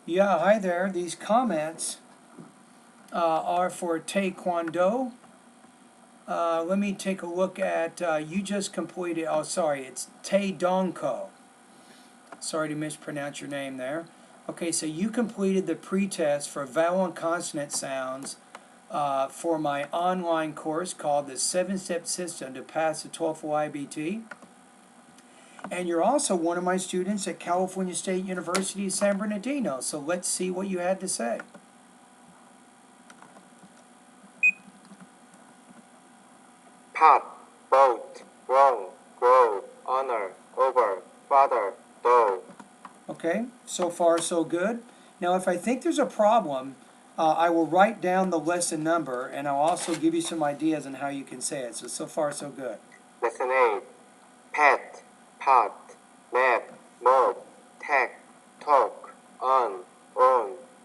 Yeah, hi there. These comments are for Taekwondo. Let me take a look at, you just completed, oh sorry, it's Taedong. Sorry to mispronounce your name there. Okay, so you completed the pretest for vowel and consonant sounds for my online course called the 7-Step System to Pass the TOEFL IBT. And you're also one of my students at California State University, San Bernardino. So let's see what you had to say. Pot, boat, wrong, grow, honor, over, father, dough. Okay, so far so good. Now if I think there's a problem, I will write down the lesson number and I'll also give you some ideas on how you can say it. So far so good. Lesson 8. Pet, pot, map, mob, tech, talk, on,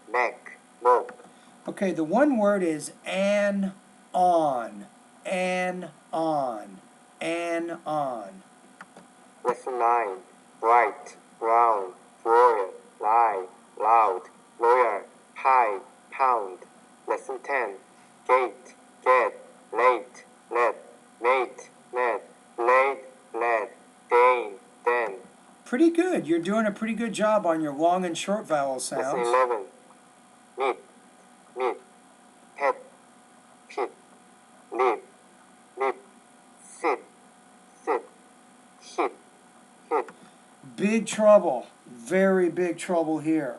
neck, mob. Okay, the one word is an, on, an, on, an, on. Lesson 9. Bright, brown, royal, lie, loud, lawyer, pie, pound. Lesson 10. Gate, get, late, let, mate, net, blade, lead, dane, den. Pretty good. You're doing a pretty good job on your long and short vowel Lesson sounds. 11. Meet, pet, pit, live, sit, hit. Big trouble. Very big trouble here.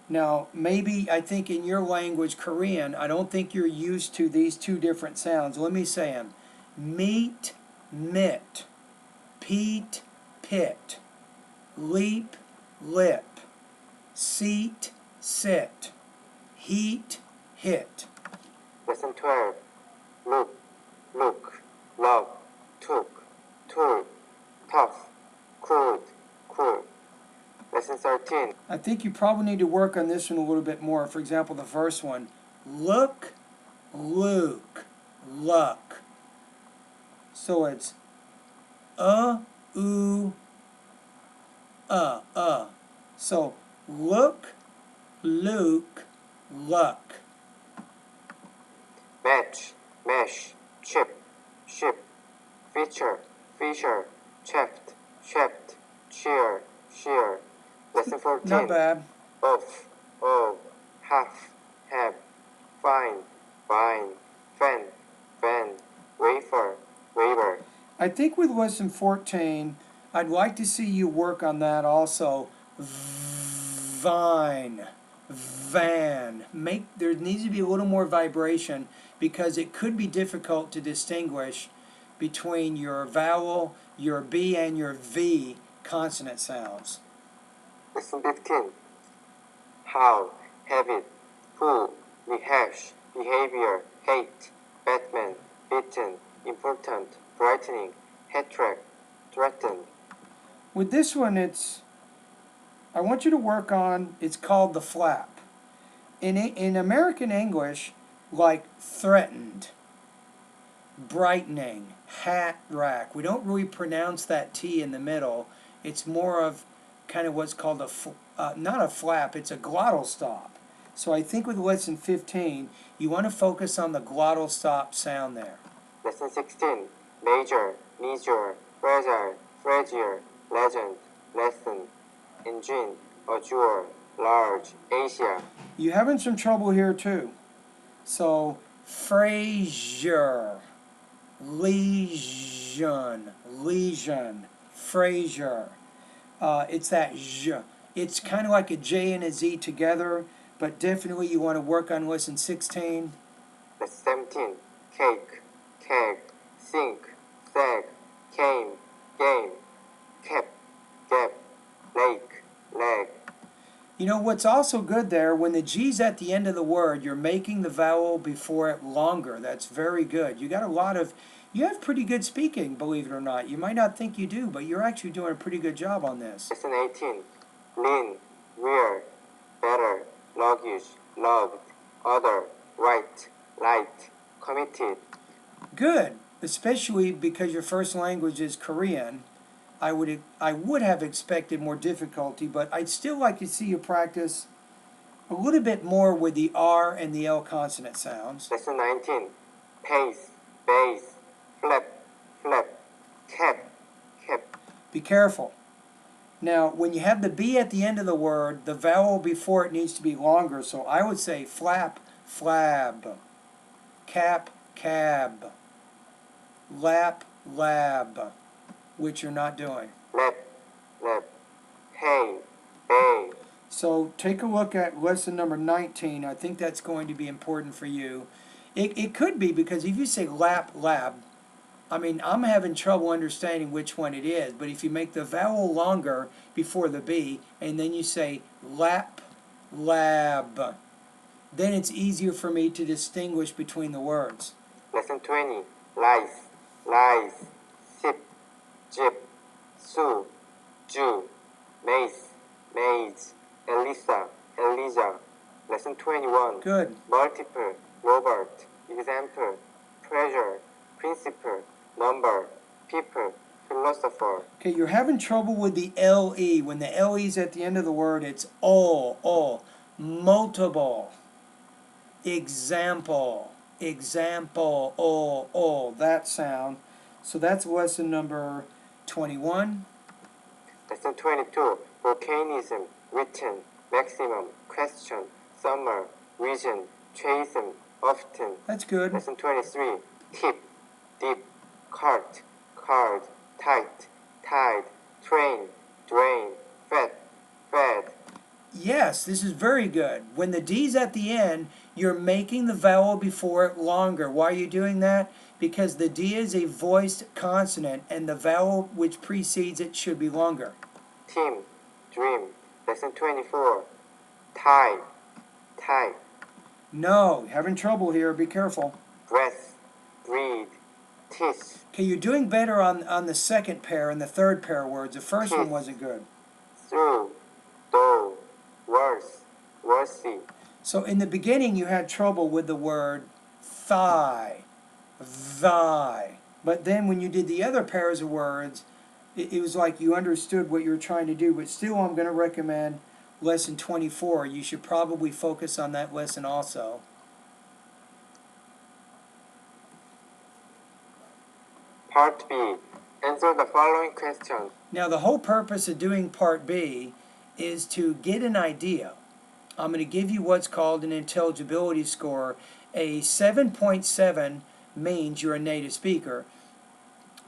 Now, maybe, I think in your language, Korean, I don't think you're used to these two different sounds. Let me say them. Meet, mit. Peat, pit. Leap, lip. Seat, sit. Heat, hit. Lesson 12. Look, love, took, tool, tough, cool. Lesson 13. I think you probably need to work on this one a little bit more. For example, the first one. Look, Luke, luck. So it's oo, So look, Luke, luck. Match, mesh, chip, ship, feature, cheft, cheer, shear. Lesson 14. Not bad. Of, half, have, fine, fan, wafer, waver. I think with lesson 14, I'd like to see you work on that also. Vine, van. There needs to be a little more vibration because it could be difficult to distinguish between your vowel, your B, and your V consonant sounds. Lesson 15. How, habit, who, rehash, behavior, hate, Batman, beaten, important, brightening, hat trick, threatened. With this one, I want you to work on, it's called the flap. In American English, like threatened, brightening, hat rack, we don't really pronounce that T in the middle. It's more of kind of what's called not a flap, it's a glottal stop. So I think with lesson 15, you want to focus on the glottal stop sound there. Lesson 16. Major, measure, fragile, legend, lesson, engine, azure, large, Asia. You're having some trouble here too. So Frazier, lesion, Frazier. It's that j. It's kind of like a J and a Z together, but definitely you want to work on lesson 16. Lesson 17. Cake, keg, sink, sag, came, game, cap, gap, lake, leg. You know what's also good there, when the G's at the end of the word, you're making the vowel before it longer. That's very good. You have pretty good speaking, believe it or not. You might not think you do, but you're actually doing a pretty good job on this. Lesson 18. Lean, rear, better, luggage, loved, other, right, light, committed. Good, especially because your first language is Korean. I would have expected more difficulty, but I'd still like to see you practice A little bit more with the R and the L consonant sounds. Lesson 19. Pace, base, flap, flap, cap, cap. Be careful. Now, when you have the B at the end of the word, the vowel before it needs to be longer. So I would say flap, flab, cap, cab, lap, lab, which you're not doing. Lap, lap, pay, bay. So take a look at lesson number 19. I think that's going to be important for you. It could be, because if you say lap, lab, I mean, I'm having trouble understanding which one it is, but if you make the vowel longer before the B, and then you say lap, lab, then it's easier for me to distinguish between the words. Lesson 20. Lice, lice, sip, jip, sue, Jew, mace, maze, Elisa, Elijah. Lesson 21. Good. Multiple, Robert, example, treasure, principle, number, people, philosopher. Okay, you're having trouble with the LE. When the LE is at the end of the word, it's all, multiple, example, example, all, that sound. So that's lesson number 21. Lesson 22. Volcanism, written, maximum, question, summer, region, chasen, often. That's good. Lesson 23. Tip, dip, cart, card, tight, tide, train, drain, fed, fed. Yes, this is very good. When the D's at the end, you're making the vowel before it longer. Why are you doing that? Because the D is a voiced consonant, and the vowel which precedes it should be longer. Team, dream. Lesson 24. Tie, tie. No, having trouble here. Be careful. Breath, breathe, teeth. Okay, you're doing better on the second pair and the third pair of words. The first one wasn't good. Through, though, worse, worthy. So in the beginning, you had trouble with the word thigh, thy. But then when you did the other pairs of words, it was like you understood what you were trying to do. But still, I'm going to recommend lesson 24. You should probably focus on that lesson also. Part B. Answer the following questions. Now, the whole purpose of doing Part B is to get an idea. I'm going to give you what's called an intelligibility score. A 7.7 means you're a native speaker.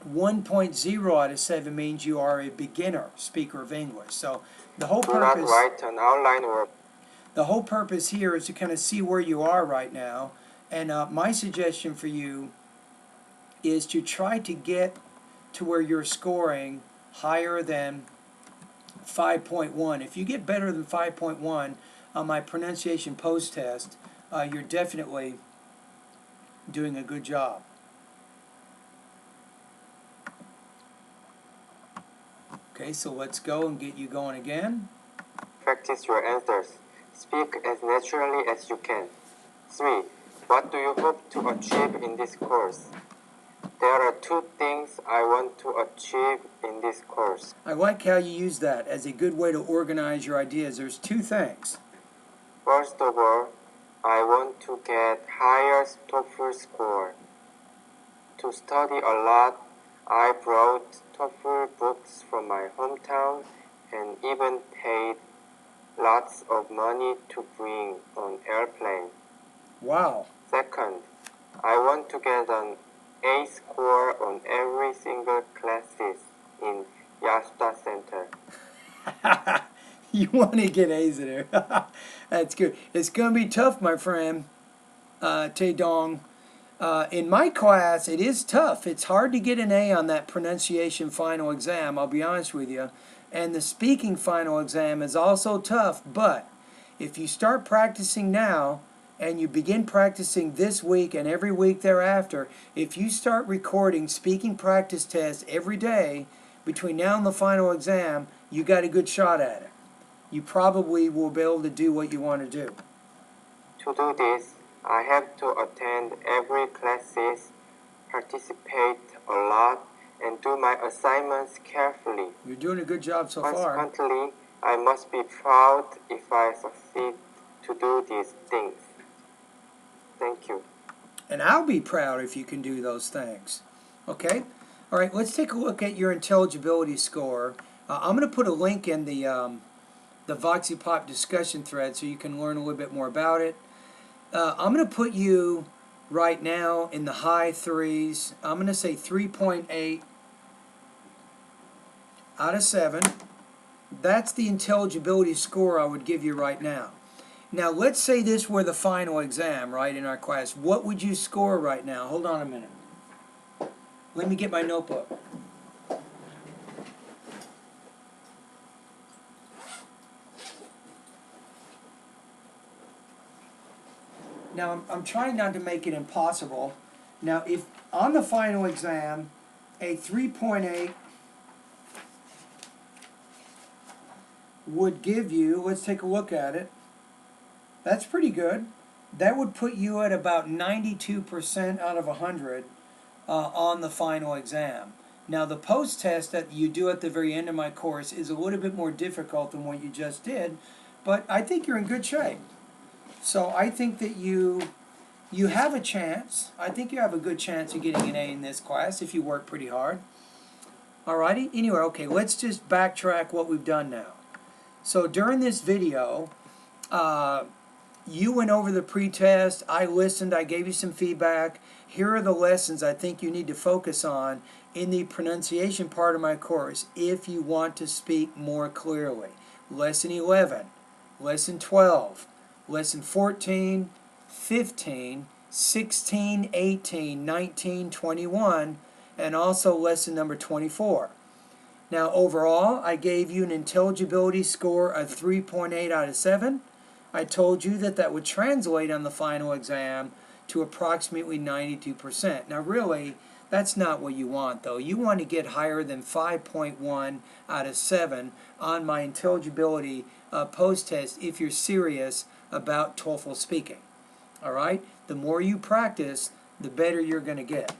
1.0 out of 7 means you are a beginner speaker of English. So the whole Do not purpose, write an outline or the whole purpose here is to kind of see where you are right now. And my suggestion for you is to try to get to where you're scoring higher than 5.1. If you get better than 5.1 on my pronunciation post test, you're definitely doing a good job. Okay, so let's go and get you going again. practice your answers. Speak as naturally as you can. 3. What do you hope to achieve in this course? There are 2 things I want to achieve in this course. I like how you use that as a good way to organize your ideas. There's 2 things. First of all, I want to get higher TOEFL score. To study a lot, I brought TOEFL books from my hometown and even paid lots of money to bring on airplane. Wow. Second, I want to get an A score on every single classes in Yasta Center. You want to get A's in there. That's good. It's going to be tough, my friend, Taedong. In my class, it is tough. It's hard to get an A on that pronunciation final exam, I'll be honest with you. And the speaking final exam is also tough, but if you start practicing now, and you begin practicing this week and every week thereafter, if you start recording speaking practice tests every day between now and the final exam, you got a good shot at it. You probably will be able to do what you want to do. To do this, I have to attend every classes, participate a lot, and do my assignments carefully. You're doing a good job so far. Consequently, I must be proud if I succeed to do these things. Thank you. And I'll be proud if you can do those things. Okay? All right, let's take a look at your intelligibility score. I'm going to put a link in the VoxyPop discussion thread so you can learn a little bit more about it. I'm going to put you right now in the high threes. I'm going to say 3.8 out of 7. That's the intelligibility score I would give you right now. Now, let's say this were the final exam, right, in our class. What would you score right now? Hold on a minute. Let me get my notebook. Now, I'm trying not to make it impossible. Now, if on the final exam, a 3.8 would give you, let's take a look at it. That's pretty good. That would put you at about 92% out of 100 on the final exam. Now, the post-test that you do at the very end of my course is a little bit more difficult than what you just did, but I think you're in good shape. So I think that you have a chance. I think you have a good chance of getting an A in this class if you work pretty hard. Alrighty? Anyway, okay, let's just backtrack what we've done now. So during this video, you went over the pre-test, I listened, I gave you some feedback. Here are the lessons I think you need to focus on in the pronunciation part of my course if you want to speak more clearly. Lesson 11, Lesson 12, Lesson 14, 15, 16, 18, 19, 21, and also lesson number 24. Now overall, I gave you an intelligibility score of 3.8 out of 7. I told you that that would translate on the final exam to approximately 92%. Now really, that's not what you want though. You want to get higher than 5.1 out of 7 on my intelligibility post-test if you're serious about TOEFL speaking. All right? The more you practice, the better you're going to get.